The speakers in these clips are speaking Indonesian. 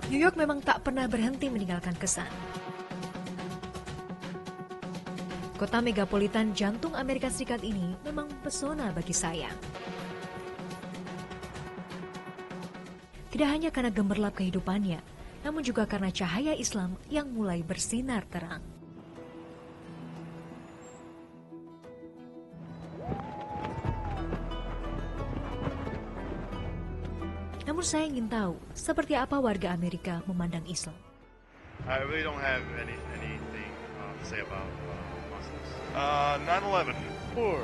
New York memang tak pernah berhenti meninggalkan kesan. Kota megapolitan jantung Amerika Serikat ini memang pesona bagi saya. Tidak hanya karena gemerlap kehidupannya, namun juga karena cahaya Islam yang mulai bersinar terang. Namun saya ingin tahu, seperti apa warga Amerika memandang Islam. I really don't have anything to say about Muslims. 9/11. Poor.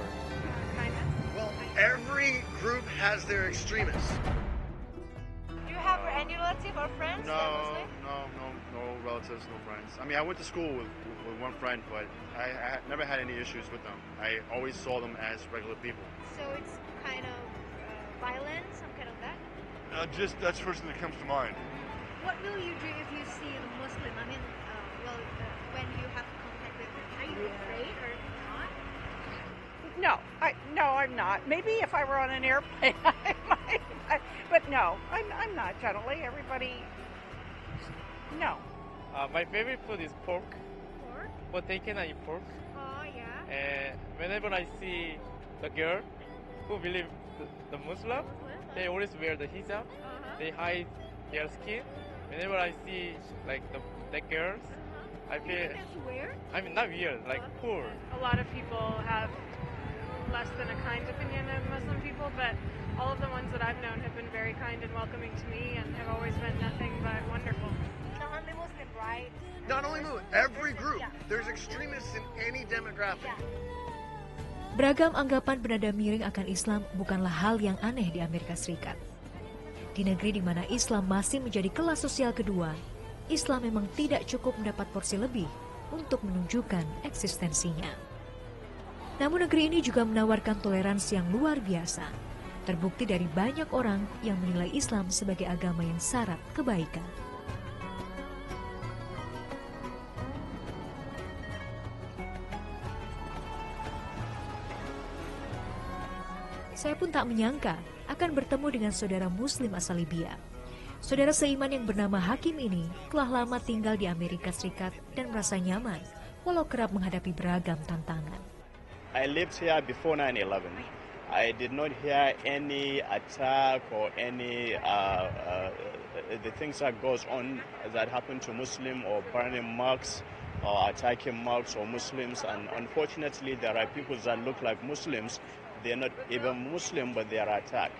Well, every group has their extremists. Do you have any relative or friends that are Muslim? No relatives, no friends. I mean, I went to school with one friend, but I never had any issues with them. I always saw them as regular people. So it's kind of violent, some kind of that? Just that's the first thing that comes to mind. What will you do if you see the Muslim? I mean, when you have contact with them, are you afraid or not? No, I'm not. Maybe if I were on an airplane, I might. But no, I'm not. Generally, everybody. No. My favorite food is pork. Pork? Potaken and pork. Oh yeah. And whenever I see the girl who believe the Muslim, they always wear the hijab. They hide their skin. Whenever I see like the girls, I feel. That's weird. I mean, not weird, like poor. A lot of people have less than a kind opinion of Muslim people, but all of the ones that I've known have been very kind and welcoming to me and have always been nothing but wonderful. Not only Muslim, right? Not only Muslim, every group. There's extremists in any demographic. Beragam anggapan bernada miring akan Islam bukanlah hal yang aneh di Amerika Serikat. Di negeri di mana Islam masih menjadi kelas sosial kedua, Islam memang tidak cukup mendapat porsi lebih untuk menunjukkan eksistensinya. Namun negeri ini juga menawarkan toleransi yang luar biasa, terbukti dari banyak orang yang menilai Islam sebagai agama yang syarat kebaikan. Saya pun tak menyangka akan bertemu dengan saudara Muslim asal Libya. Saudara seiman yang bernama Hakim ini telah lama tinggal di Amerika Serikat dan merasa nyaman walau kerap menghadapi beragam tantangan. I lived here before 9/11. I did not hear any attack or any the things that goes on that happen to Muslim or burning mosques or attacking mosques or Muslims. And unfortunately, there are people that look like Muslims. They're not even Muslim, but they are attacked.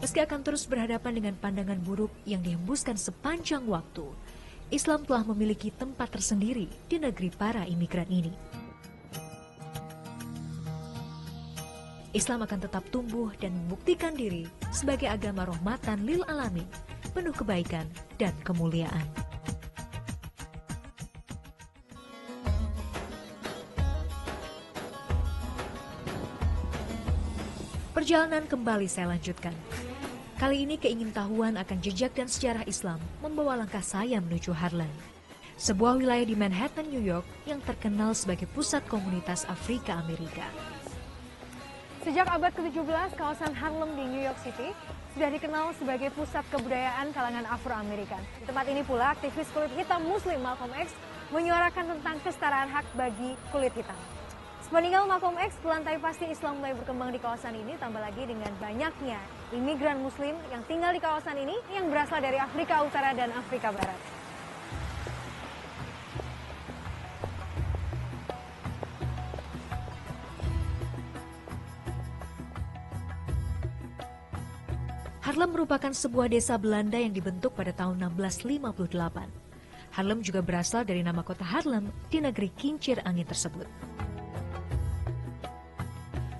Meski akan terus berhadapan dengan pandangan buruk yang dihembuskan sepanjang waktu, Islam telah memiliki tempat tersendiri di negeri para imigran ini. Islam akan tetap tumbuh dan membuktikan diri sebagai agama rahmatan lil alamin, penuh kebaikan dan kemuliaan. Perjalanan kembali saya lanjutkan. Kali ini keingintahuan akan jejak dan sejarah Islam membawa langkah saya menuju Harlem, sebuah wilayah di Manhattan, New York yang terkenal sebagai pusat komunitas Afrika Amerika. Sejak abad ke-17, kawasan Harlem di New York City sudah dikenal sebagai pusat kebudayaan kalangan Afro-Amerikan. Di tempat ini pula aktivis kulit hitam Muslim Malcolm X menyuarakan tentang kesetaraan hak bagi kulit hitam. Sepeninggal Malcolm X, lantai pasti Islam mulai berkembang di kawasan ini, tambah lagi dengan banyaknya imigran Muslim yang tinggal di kawasan ini yang berasal dari Afrika Utara dan Afrika Barat. Harlem merupakan sebuah desa Belanda yang dibentuk pada tahun 1658. Harlem juga berasal dari nama kota Harlem di negeri kincir angin tersebut.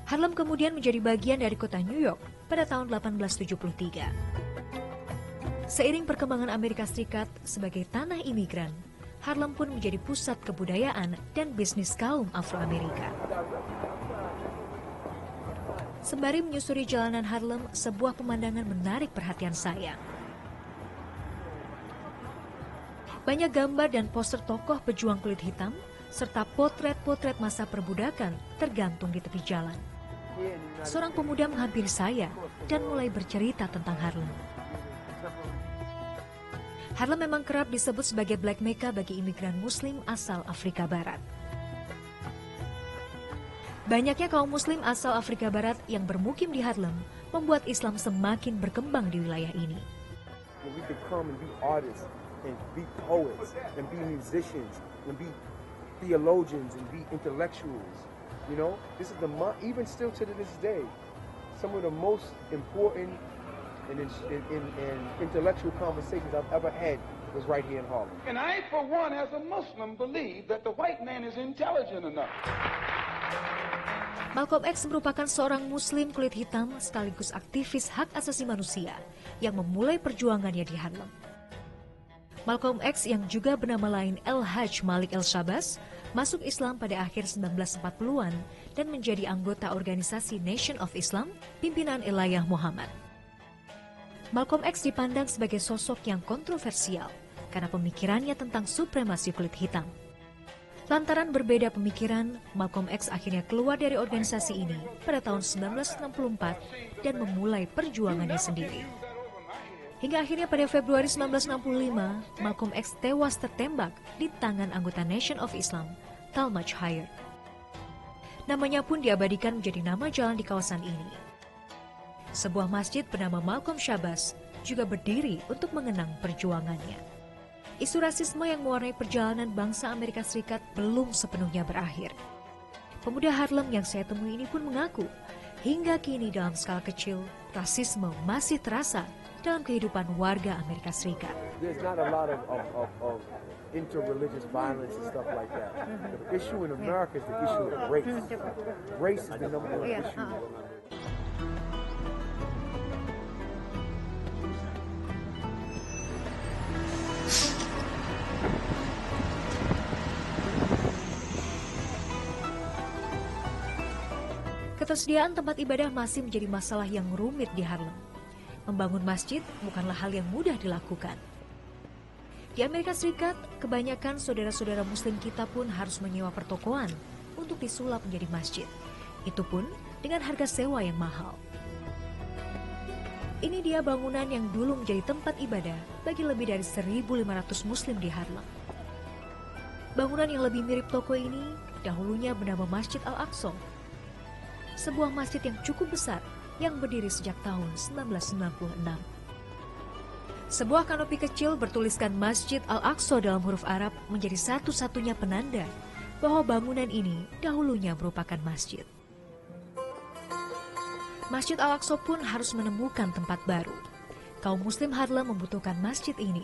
Harlem kemudian menjadi bagian dari kota New York pada tahun 1873. Seiring perkembangan Amerika Serikat sebagai tanah imigran, Harlem pun menjadi pusat kebudayaan dan bisnis kaum Afro-Amerika. Sembari menyusuri jalanan Harlem, sebuah pemandangan menarik perhatian saya. Banyak gambar dan poster tokoh pejuang kulit hitam, serta potret-potret masa perbudakan tergantung di tepi jalan. Seorang pemuda menghampiri saya dan mulai bercerita tentang Harlem. Harlem memang kerap disebut sebagai Black Mecca bagi imigran Muslim asal Afrika Barat. Banyaknya kaum Muslim asal Afrika Barat yang bermukim di Harlem membuat Islam semakin berkembang di wilayah ini. We can come and be artists and be poets and be musicians and be theologians and be intellectuals. You know, this is even still to this day, some of the most important and intellectual conversations I've ever had was right here in Harlem. And I, for one, as a Muslim, believe that the white man is intelligent enough. Malcolm X merupakan seorang Muslim kulit hitam sekaligus aktivis hak asasi manusia yang memulai perjuangannya di Harlem. Malcolm X yang juga bernama lain El-Hajj Malik El-Shabazz masuk Islam pada akhir 1940-an dan menjadi anggota organisasi Nation of Islam pimpinan Elijah Muhammad. Malcolm X dipandang sebagai sosok yang kontroversial karena pemikirannya tentang supremasi kulit hitam. Lantaran berbeda pemikiran, Malcolm X akhirnya keluar dari organisasi ini pada tahun 1964 dan memulai perjuangannya sendiri. Hingga akhirnya pada Februari 1965, Malcolm X tewas tertembak di tangan anggota Nation of Islam, Talmadge Hayyad. Namanya pun diabadikan menjadi nama jalan di kawasan ini. Sebuah masjid bernama Malcolm Shabazz juga berdiri untuk mengenang perjuangannya. Isu rasisme yang mewarnai perjalanan bangsa Amerika Serikat belum sepenuhnya berakhir. Pemuda Harlem yang saya temui ini pun mengaku, hingga kini dalam skala kecil, rasisme masih terasa dalam kehidupan warga Amerika Serikat. There's not a lot of interreligious violence and stuff like that. The issue in America is the issue of race. Race is the number one issue. Ketersediaan tempat ibadah masih menjadi masalah yang rumit di Harlem. Membangun masjid bukanlah hal yang mudah dilakukan. Di Amerika Serikat, kebanyakan saudara-saudara Muslim kita pun harus menyewa pertokoan untuk disulap menjadi masjid. Itu pun dengan harga sewa yang mahal. Ini dia bangunan yang dulu menjadi tempat ibadah bagi lebih dari 1.500 Muslim di Harlem. Bangunan yang lebih mirip toko ini dahulunya bernama Masjid Al-Aqsa. Sebuah masjid yang cukup besar yang berdiri sejak tahun 1996. Sebuah kanopi kecil bertuliskan Masjid Al-Aqsa dalam huruf Arab menjadi satu-satunya penanda bahwa bangunan ini dahulunya merupakan masjid. Masjid Al-Aqsa pun harus menemukan tempat baru. Kaum Muslim Harlem membutuhkan masjid ini,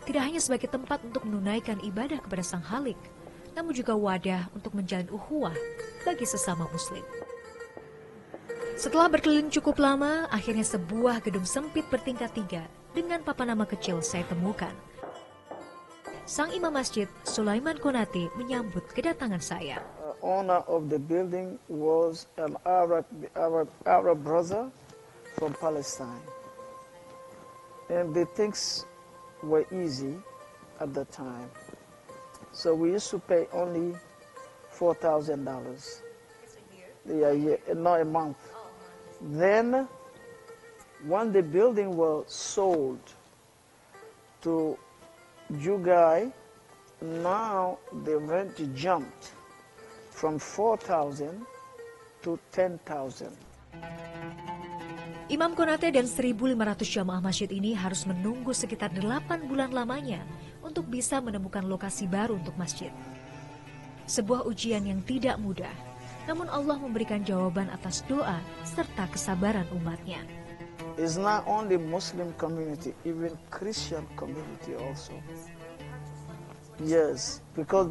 tidak hanya sebagai tempat untuk menunaikan ibadah kepada Sang Khalik, namun juga wadah untuk menjalin ukhuwah bagi sesama Muslim. Setelah berkeliling cukup lama, akhirnya sebuah gedung sempit bertingkat 3 dengan papan nama kecil saya temukan. Sang imam masjid, Sulaiman Konate, menyambut kedatangan saya. Owner of the building was an Arab brother from Palestine. And the things were easy at the time. So we used to pay only $4,000. Yeah, not a month. Then, when the building was sold to Jugai, now the rent jumped from 4,000 to 10,000. Imam Konate dan 1.500 jamaah masjid ini harus menunggu sekitar 8 bulan lamanya untuk bisa menemukan lokasi baru untuk masjid. Sebuah ujian yang tidak mudah. Namun Allah memberikan jawaban atas doa serta kesabaran umatnya. It's not only Muslim community, even Christian community also. Yes, because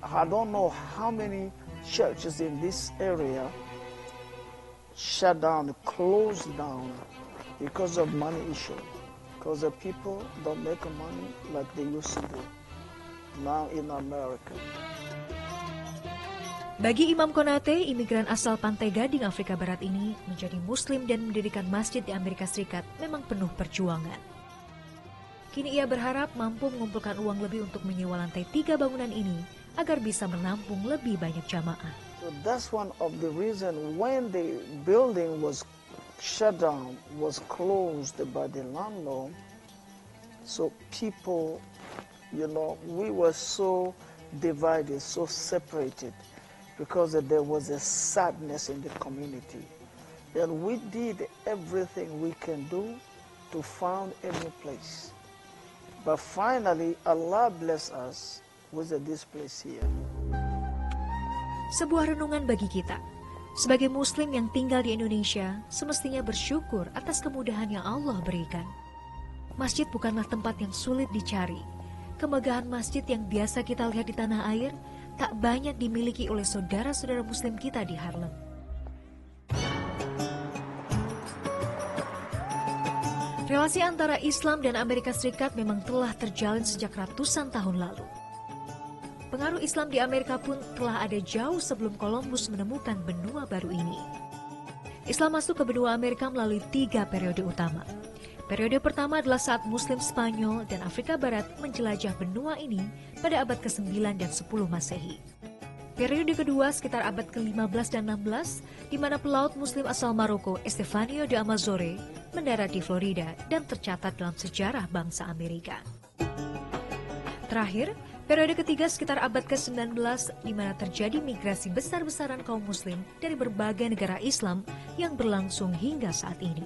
I don't know how many churches in this area shut down, closed down because of money issue. Because the people don't make money like they used to do now in America. Bagi Imam Konate, imigran asal Pantai Gading Afrika Barat ini menjadi Muslim dan mendirikan masjid di Amerika Serikat memang penuh perjuangan. Kini ia berharap mampu mengumpulkan uang lebih untuk menyewa lantai 3 bangunan ini agar bisa menampung lebih banyak jamaah. So that's one of the reason when the building was shut down, was closed by the landlord. So people, we were so divided, so separated, because there was a sadness in the community. And we did everything we can do to find a new place. But finally, Allah bless us with this place here. Sebuah renungan bagi kita. Sebagai Muslim yang tinggal di Indonesia, semestinya bersyukur atas kemudahan yang Allah berikan. Masjid bukanlah tempat yang sulit dicari. Kemegahan masjid yang biasa kita lihat di tanah air, tak banyak dimiliki oleh saudara-saudara Muslim kita di Harlem. Relasi antara Islam dan Amerika Serikat memang telah terjalin sejak ratusan tahun lalu. Pengaruh Islam di Amerika pun telah ada jauh sebelum Columbus menemukan benua baru ini. Islam masuk ke benua Amerika melalui 3 periode utama. Periode pertama adalah saat Muslim Spanyol dan Afrika Barat menjelajah benua ini pada abad ke-9 dan 10 Masehi. Periode kedua sekitar abad ke-15 dan 16, di mana pelaut Muslim asal Maroko Estefanio de Amazore mendarat di Florida dan tercatat dalam sejarah bangsa Amerika. Terakhir, periode ketiga sekitar abad ke-19, di mana terjadi migrasi besar-besaran kaum Muslim dari berbagai negara Islam yang berlangsung hingga saat ini.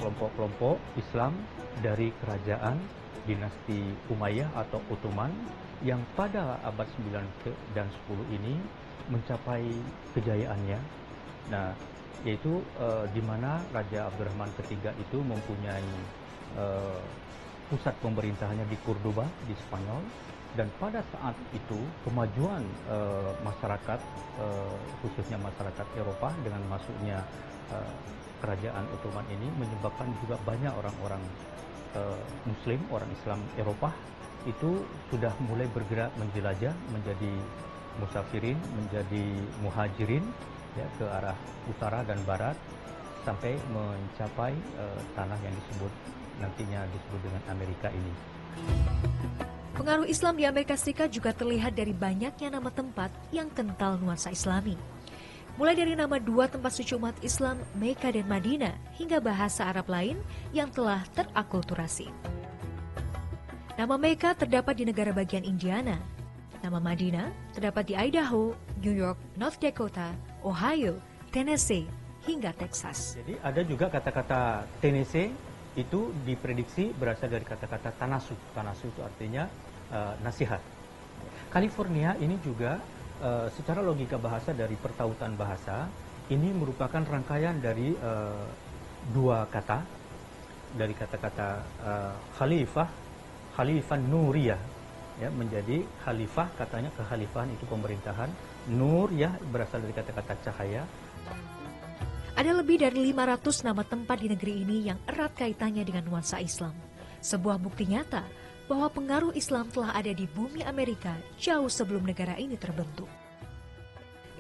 Kelompok-kelompok Islam dari kerajaan dinasti Umayyah atau Ottoman yang pada abad 9 dan 10 ini mencapai kejayaannya. Nah, yaitu di mana Raja Abdurrahman III itu mempunyai pusat pemerintahannya di Cordoba di Spanyol, dan pada saat itu kemajuan masyarakat khususnya masyarakat Eropa dengan masuknya kerajaan Ottoman ini menyebabkan juga banyak orang-orang Muslim, orang Islam Eropa itu sudah mulai bergerak menjelajah menjadi musafirin, menjadi muhajirin ya, ke arah utara dan barat sampai mencapai tanah yang nantinya disebut dengan Amerika ini. Pengaruh Islam di Amerika Serikat juga terlihat dari banyaknya nama tempat yang kental nuansa Islami. Mulai dari nama 2 tempat suci umat Islam, Mekah dan Madinah, hingga bahasa Arab lain yang telah terakulturasi. Nama Mekah terdapat di negara bagian Indiana. Nama Madinah terdapat di Idaho, New York, North Dakota, Ohio, Tennessee, hingga Texas. Jadi ada juga kata-kata Tennessee itu diprediksi berasal dari kata-kata tanasu. Tanasu itu artinya nasihat. California ini juga secara logika bahasa dari pertautan bahasa ini merupakan rangkaian dari 2 kata dari kata-kata Khalifah Nuriyah ya, menjadi khalifah, katanya kekhalifahan itu pemerintahan, nur ya berasal dari kata-kata cahaya. Ada lebih dari 500 nama tempat di negeri ini yang erat kaitannya dengan nuansa Islam. Sebuah bukti nyata bahwa pengaruh Islam telah ada di bumi Amerika jauh sebelum negara ini terbentuk.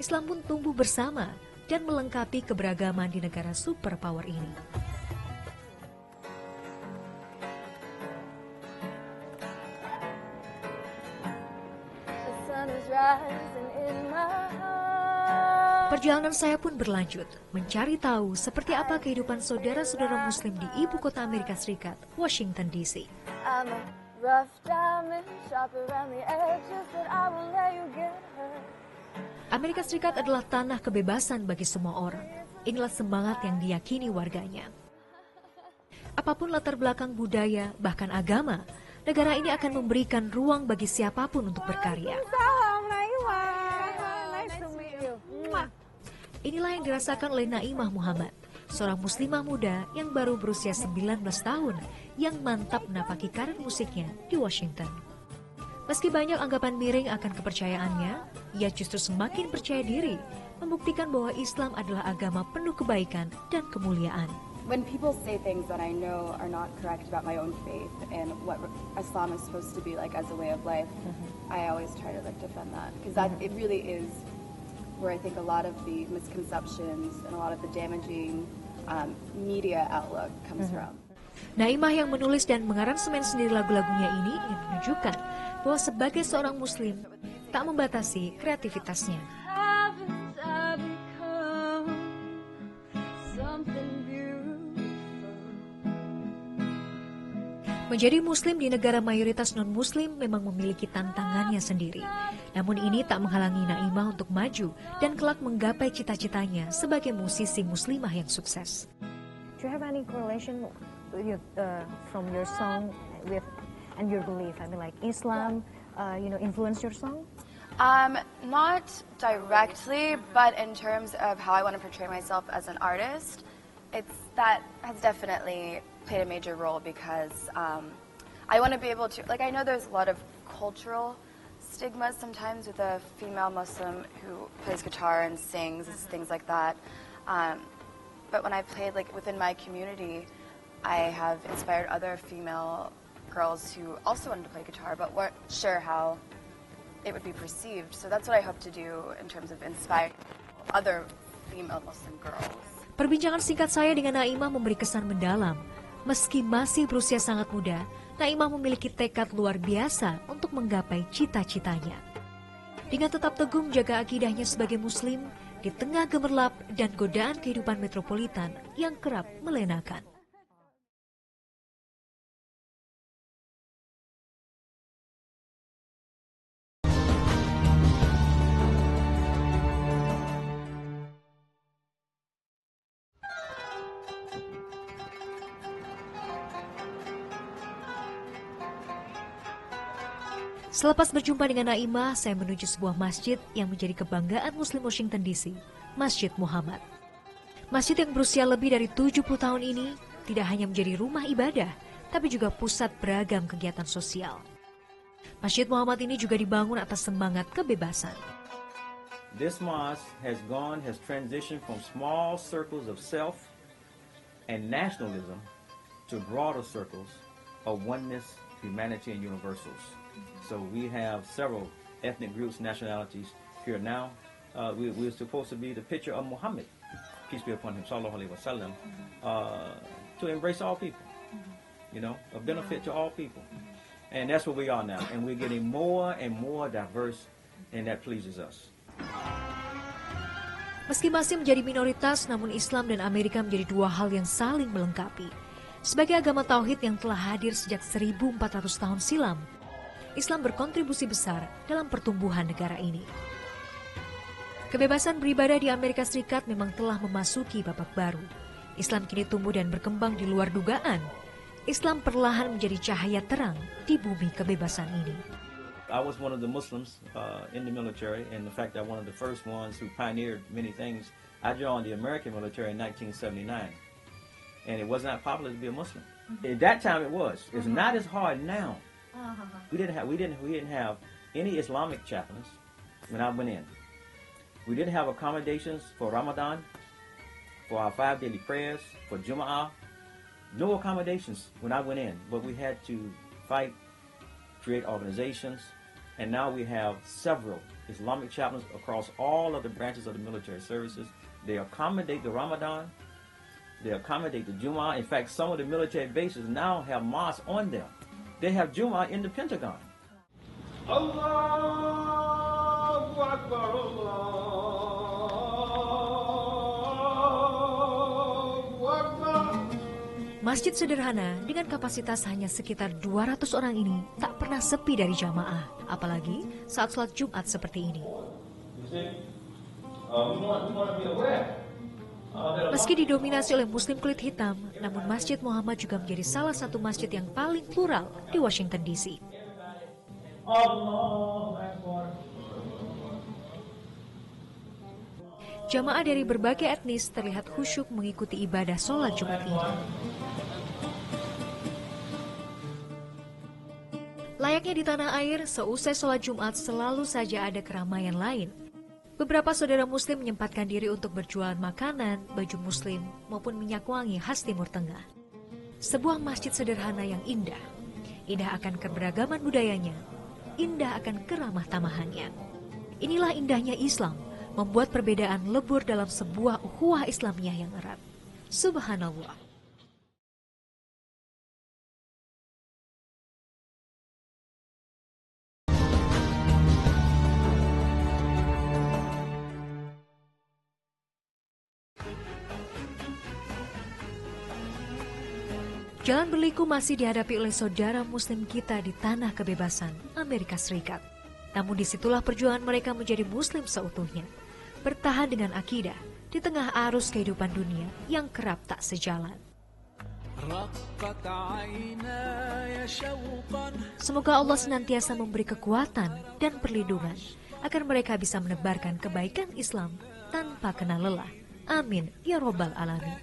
Islam pun tumbuh bersama dan melengkapi keberagaman di negara superpower ini. Perjalanan saya pun berlanjut, mencari tahu seperti apa kehidupan saudara-saudara Muslim di ibu kota Amerika Serikat, Washington DC. Amerika Serikat adalah tanah kebebasan bagi semua orang. Inilah semangat yang diyakini warganya. Apapun latar belakang budaya, bahkan agama, negara ini akan memberikan ruang bagi siapapun untuk berkarya. Inilah yang dirasakan oleh Naimah Muhammad, seorang muslimah muda yang baru berusia 19 tahun yang mantap menapaki karir musiknya di Washington. Meski banyak anggapan miring akan kepercayaannya, ia justru semakin percaya diri, membuktikan bahwa Islam adalah agama penuh kebaikan dan kemuliaan. When people say things that I know are not correct about my own faith and what Islam is supposed to be like as a way of life, I always try to defend that, because it really is where I think a lot of the misconceptions and a lot of the damaging media outlook comes from. Naimah yang menulis dan mengaransemen sendiri lagu-lagunya ini ingin menunjukkan bahwa sebagai seorang Muslim tak membatasi kreativitasnya. Menjadi Muslim di negara mayoritas non-Muslim memang memiliki tantangannya sendiri. Namun ini tak menghalangi Naimah untuk maju dan kelak menggapai cita-citanya sebagai musisi muslimah yang sukses. Do you have any correlation from your song with and your belief? I mean, like Islam, influence your song? Not directly, but in terms of how I want to portray myself as an artist, that has definitely played a major role because I want to be able to, I know there's a lot of cultural stigmas sometimes with a female Muslim who plays guitar and sings, things like that. But when I played within my community, I have inspired other female girls who also wanted to play guitar but weren't sure how it would be perceived. So that's what I hope to do in terms of inspiring other female Muslim girls. Perbincangan singkat saya dengan Naimah memberi kesan mendalam. Meski masih berusia sangat muda, Naimah memiliki tekad luar biasa untuk menggapai cita-citanya. Dengan tetap teguh menjaga akidahnya sebagai Muslim di tengah gemerlap dan godaan kehidupan metropolitan yang kerap melenakan. Selepas berjumpa dengan Naimah, saya menuju sebuah masjid yang menjadi kebanggaan Muslim Washington DC, Masjid Muhammad. Masjid yang berusia lebih dari 70 tahun ini tidak hanya menjadi rumah ibadah, tapi juga pusat beragam kegiatan sosial. Masjid Muhammad ini juga dibangun atas semangat kebebasan. This mosque has transitioned from small circles of self and nationalism to broader circles of oneness, humanity, and universals. So we have several ethnic groups, nationalities here now. We're supposed to be the picture of Muhammad, peace be upon him, sallallahu alaihi wasallam, to embrace all people, a benefit to all people. And that's what we are now. And we're getting more and more diverse, and that pleases us. Meski masih menjadi minoritas, namun Islam dan Amerika menjadi dua hal yang saling melengkapi. Sebagai agama tauhid yang telah hadir sejak 1400 tahun silam, Islam berkontribusi besar dalam pertumbuhan negara ini. Kebebasan beribadah di Amerika Serikat memang telah memasuki babak baru. Islam kini tumbuh dan berkembang di luar dugaan. Islam perlahan menjadi cahaya terang di bumi kebebasan ini. I was one of the Muslims in the military, and in fact, I'm one of the first ones who pioneered many things. I joined the American military in 1979, and it was not popular to be a Muslim. At that time, it was. It's not as hard now. We didn't have any Islamic chaplains when I went in. We didn't have accommodations for Ramadan, for our 5 daily prayers, for Jum'ah. No accommodations when I went in, but we had to fight, create organizations, and now we have several Islamic chaplains across all of the branches of the military services. They accommodate the Ramadan, they accommodate the Jum'ah. In fact, some of the military bases now have mosques on them. They have Jum'ah in the Pentagon. Allahu Akbar, Allahu Akbar. Masjid sederhana dengan kapasitas hanya sekitar 200 orang ini tak pernah sepi dari jamaah, apalagi saat sholat Jumat seperti ini. Meski didominasi oleh Muslim kulit hitam, namun Masjid Muhammad juga menjadi salah satu masjid yang paling plural di Washington DC. Jamaah dari berbagai etnis terlihat khusyuk mengikuti ibadah sholat Jumat ini. Layaknya di tanah air, seusai sholat Jumat selalu saja ada keramaian lain. Beberapa saudara Muslim menyempatkan diri untuk berjualan makanan, baju Muslim, maupun minyak wangi khas Timur Tengah. Sebuah masjid sederhana yang indah. Indah akan keberagaman budayanya, indah akan keramah tamahannya. Inilah indahnya Islam, membuat perbedaan lebur dalam sebuah ukhuwah Islamiyah yang erat. Subhanallah. Jalan berliku masih dihadapi oleh saudara muslim kita di tanah kebebasan Amerika Serikat. Namun disitulah perjuangan mereka menjadi muslim seutuhnya, bertahan dengan akidah di tengah arus kehidupan dunia yang kerap tak sejalan. Semoga Allah senantiasa memberi kekuatan dan perlindungan agar mereka bisa menebarkan kebaikan Islam tanpa kenal lelah. Amin ya robbal alamin.